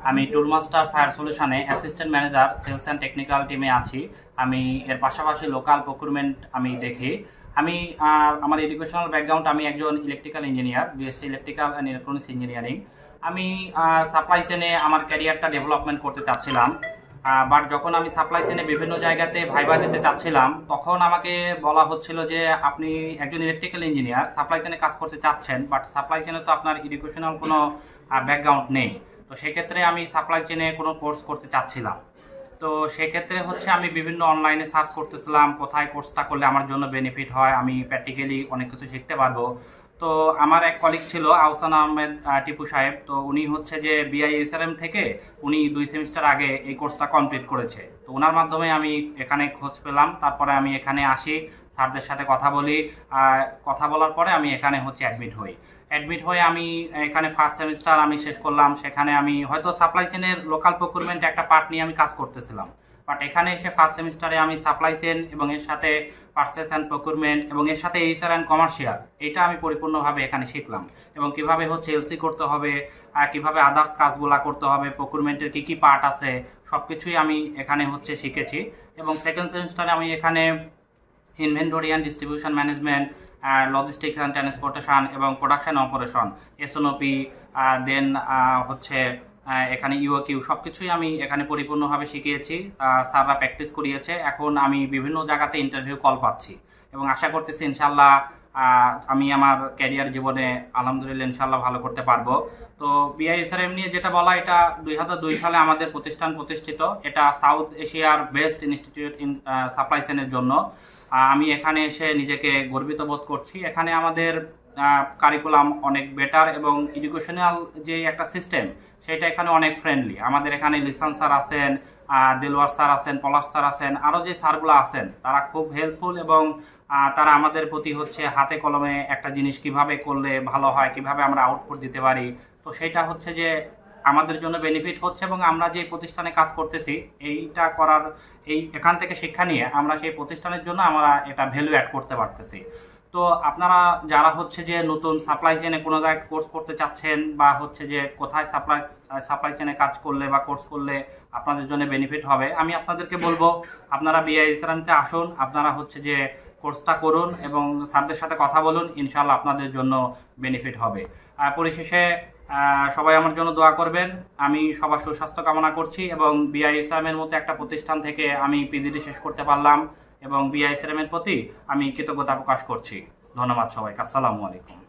আমি Toolmaster fire সলিউশনে assistant manager sales and technical টিমে আছি। আমি এর পাশাপাশি লোকাল প্রকুরমেন্ট আমি দেখি। আমি আমার এডুকেশনাল ব্যাকগ্রাউন্ড, আমি একজন electrical engineer, BSc electrical and electronics engineering. আমি সাপ্লাই চেনে আমার ক্যারিয়ারটা ডেভেলপমেন্ট করতে চাচ্ছিলাম, বাট যখন আমি সাপ্লাই চেনে বিভিন্ন জায়গাতে ভাইবা দিতে চাচ্ছিলাম তখন আমাকে বলা হচ্ছিল যে আপনি একজন ইলেকট্রিক্যাল ইঞ্জিনিয়ার, সাপ্লাই চেনে কাজ করতে চাচ্ছেন, বাট সাপ্লাই চেনে তো আপনার এডুকেশনাল কোনো ব্যাকগ্রাউন্ড নেই। তো সেক্ষেত্রে আমি সাপ্লাই চেনে কোনো কোর্স করতে চাচ্ছিলাম। তো সেক্ষেত্রে হচ্ছে আমি বিভিন্ন অনলাইনে সার্চ করতেছিলাম কোথায় কোর্সটা করলে আমার জন্য বেনিফিট হয়, আমি প্র্যাকটিক্যালি অনেক কিছু শিখতে পারবো। তো আমার এক কলিগ ছিল আহসান আহমেদ টিপু সাহেব, তো উনি হচ্ছে যে বিআইএসআরএম থেকে উনি 2 সেমিস্টার আগে এই কোর্সটা কমপ্লিট করেছে। তো ওনার মাধ্যমে আমি এখানে খোঁজ পেলাম, তারপরে আমি এখানে আসি, স্যারদের সাথে কথা বলি, কথা বলার পরে আমি এখানে হচ্ছে অ্যাডমিট হয়ে আমি এখানে ফার্স্ট সেমিস্টার আমি শেষ করলাম। সেখানে আমি হয়তো সাপ্লাই চেনের লোকাল প্রকুরমেন্ট একটা পার্ট নিয়ে আমি কাজ করতেছিলাম, বাট এখানে এসে ফার্স্ট সেমিস্টারে আমি সাপ্লাই চেন এবং এর সাথে পারচেস অ্যান্ড প্রকুরমেন্ট এবং এর সাথে এইচআর অ্যান্ড কমার্শিয়াল, এটা আমি পরিপূর্ণভাবে এখানে শিখলাম। এবং কিভাবে হচ্ছে এলসি করতে হবে, কিভাবে আদার্স কাজগুলা করতে হবে, প্রকুরমেন্টের কি কি পার্ট আছে, সব কিছুই আমি এখানে হচ্ছে শিখেছি। এবং সেকেন্ড সেমিস্টারে আমি এখানে inventory and distribution management, logistics and transportation এবং প্রোডাকশন অপারেশন, এসএনওপি, দেন হচ্ছে এখানে ইউকিউ, সব কিছুই আমি এখানে পরিপূর্ণভাবে শিখিয়েছি। স্যাররা প্র্যাকটিস করিয়েছে। এখন আমি বিভিন্ন জায়গাতে ইন্টারভিউ কল পাচ্ছি এবং আশা করতেছি ইনশাল্লাহ আমি আমার ক্যারিয়ার জীবনে আলহামদুলিল্লাহ ইনশাল্লাহ ভালো করতে পারবো। তো বিআইএসআরএম নিয়ে যেটা বলা, এটা 2002 সালে আমাদের প্রতিষ্ঠান প্রতিষ্ঠিত। এটা সাউথ এশিয়ার বেস্ট ইনস্টিটিউট ইন সাপ্লাই চেনের জন্য। আমি এখানে এসে নিজেকে গর্বিত বোধ করছি। এখানে আমাদের কারিকুলাম অনেক বেটার এবং এডুকেশনাল যে একটা সিস্টেম সেটা এখানে অনেক ফ্রেন্ডলি। আমাদের এখানে লিসান স্যার আছেন, দেলওয়ার স্যার আছেন, পলাশ স্যার আছেন, আরও যে স্যারগুলো আছেন তারা খুব হেল্পফুল এবং তারা আমাদের প্রতি হচ্ছে হাতে কলমে একটা জিনিস কিভাবে করলে ভালো হয়, কিভাবে আমরা আউটপুট দিতে পারি, তো সেটা হচ্ছে যে আমাদের জন্য বেনিফিট হচ্ছে। এবং আমরা যে প্রতিষ্ঠানে কাজ করতেছি এইটা করার এখান থেকে শিক্ষা নিয়ে আমরা সেই প্রতিষ্ঠানের জন্য আমরা এটা ভ্যালু অ্যাড করতে পারতেছি। তো আপনারা যারা হচ্ছে যে নতুন সাপ্লাই চেনে কোনো জায়গায় কোর্স করতে চাচ্ছেন বা হচ্ছে যে কোথায় সাপ্লাই চেনে কাজ করলে বা কোর্স করলে আপনাদের জন্য বেনিফিট হবে, আমি আপনাদেরকে বলবো আপনারা বিআইএসআরএমতে আসুন, আপনারা হচ্ছে যে কোর্সটা করুন এবং স্যারদের সাথে কথা বলুন, ইনশাআল্লাহ আপনাদের জন্য বেনিফিট হবে। পরিশেষে সবাই আমার জন্য দোয়া করবেন। আমি সবার সুস্বাস্থ্য কামনা করছি এবং বিআইএসআরএমের মতো একটা প্রতিষ্ঠান থেকে আমি পিজিডি শেষ করতে পারলাম এবং বিআইএসআরএমের প্রতি আমি কৃতজ্ঞতা প্রকাশ করছি। ধন্যবাদ সবাইকে। আসসালামু আলাইকুম।